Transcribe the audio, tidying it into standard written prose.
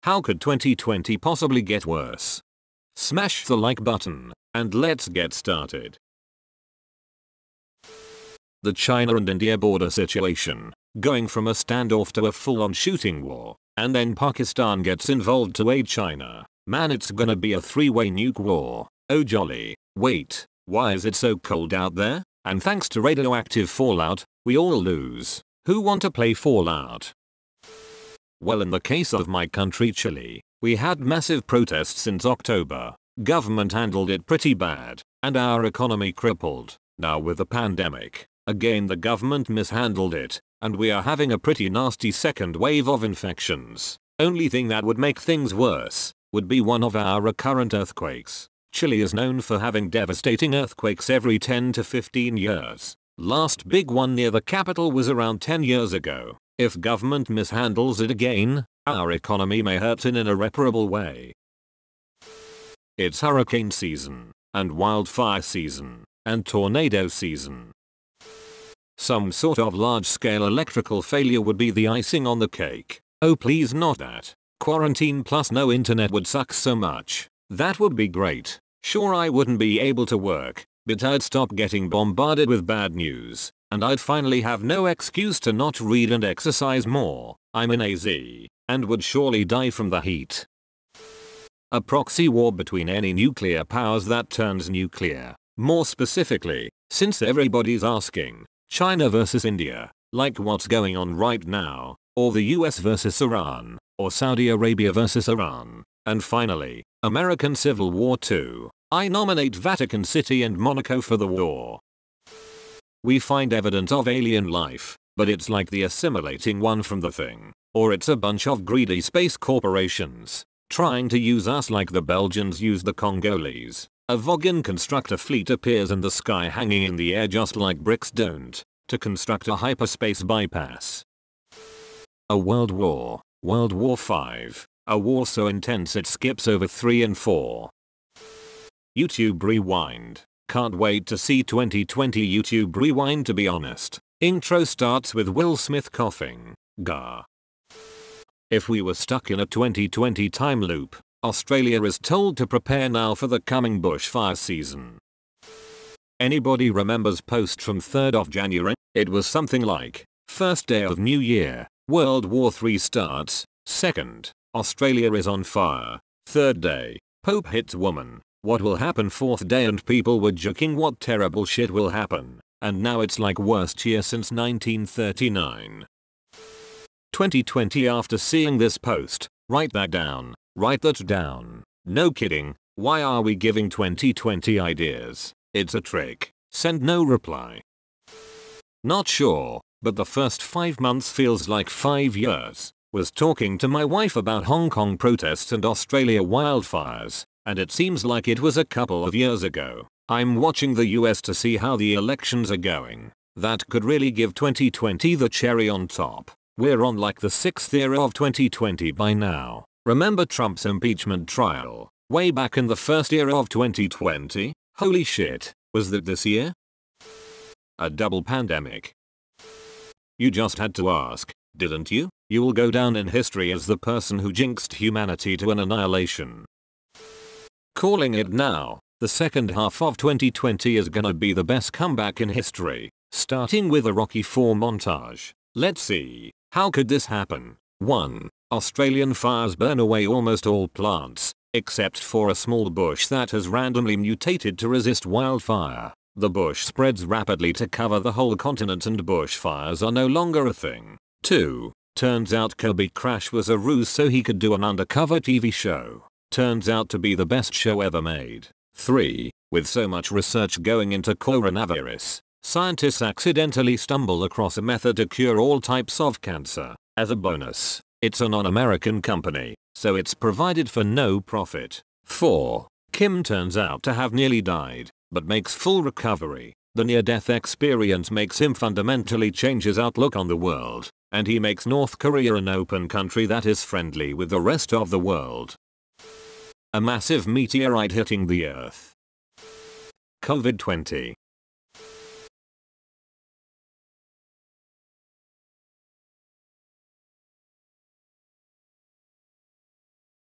How could 2020 possibly get worse? Smash the like button, and let's get started. The China and India border situation, going from a standoff to a full-on shooting war, and then Pakistan gets involved to aid China. Man, it's gonna be a three-way nuke war. Oh jolly. Wait, why is it so cold out there? And thanks to radioactive fallout, we all lose. Who want to play Fallout? Well, in the case of my country Chile, we had massive protests since October. Government handled it pretty bad, and our economy crippled. Now with the pandemic, again the government mishandled it, and we are having a pretty nasty second wave of infections. Only thing that would make things worse would be one of our recurrent earthquakes. Chile is known for having devastating earthquakes every 10 to 15 years. Last big one near the capital was around 10 years ago. If government mishandles it again, our economy may hurt in an irreparable way. It's hurricane season, and wildfire season, and tornado season. Some sort of large-scale electrical failure would be the icing on the cake. Oh please not that. Quarantine plus no internet would suck so much. That would be great. Sure, I wouldn't be able to work, but I'd stop getting bombarded with bad news, and I'd finally have no excuse to not read and exercise more. I'm in AZ, and would surely die from the heat. A proxy war between any nuclear powers that turns nuclear. More specifically, since everybody's asking, China versus India, like what's going on right now, or the US versus Iran, or Saudi Arabia versus Iran, and finally, American Civil War 2. I nominate Vatican City and Monaco for the war. We find evidence of alien life, but it's like the assimilating one from The Thing, or it's a bunch of greedy space corporations trying to use us like the Belgians used the Congolese. A Vogon constructor fleet appears in the sky hanging in the air just like bricks don't, to construct a hyperspace bypass. A world war, World War V, a war so intense it skips over 3 and 4. YouTube Rewind. Can't wait to see 2020 YouTube Rewind, to be honest. Intro starts with Will Smith coughing. Gah. If we were stuck in a 2020 time loop, Australia is told to prepare now for the coming bushfire season. Anybody remembers post from 3rd of January? It was something like, first day of New Year, World War III starts, second, Australia is on fire, third day, Pope hits woman. What will happen fourth day, and people were joking what terrible shit will happen, and now it's like worst year since 1939. 2020. After seeing this post, write that down, write that down. No kidding, why are we giving 2020 ideas? It's a trick. Send no reply. Not sure, but the first 5 months feels like 5 years. Was talking to my wife about Hong Kong protests and Australia wildfires, and it seems like it was a couple of years ago. I'm watching the US to see how the elections are going. That could really give 2020 the cherry on top. We're on like the 6th year of 2020 by now. Remember Trump's impeachment trial? Way back in the first year of 2020? Holy shit, was that this year? A double pandemic. You just had to ask, didn't you? You will go down in history as the person who jinxed humanity to an annihilation. Calling it now, the second half of 2020 is gonna be the best comeback in history, starting with a Rocky IV montage. Let's see, how could this happen? 1. Australian fires burn away almost all plants, except for a small bush that has randomly mutated to resist wildfire. The bush spreads rapidly to cover the whole continent and bushfires are no longer a thing. 2. Turns out Kobe crash was a ruse so he could do an undercover TV show. Turns out to be the best show ever made. 3. With so much research going into coronavirus, scientists accidentally stumble across a method to cure all types of cancer. As a bonus, it's a non-American company, so it's provided for no profit. 4. Kim turns out to have nearly died, but makes full recovery. The near-death experience makes him fundamentally change his outlook on the world, and he makes North Korea an open country that is friendly with the rest of the world. A massive meteorite hitting the Earth. COVID-20.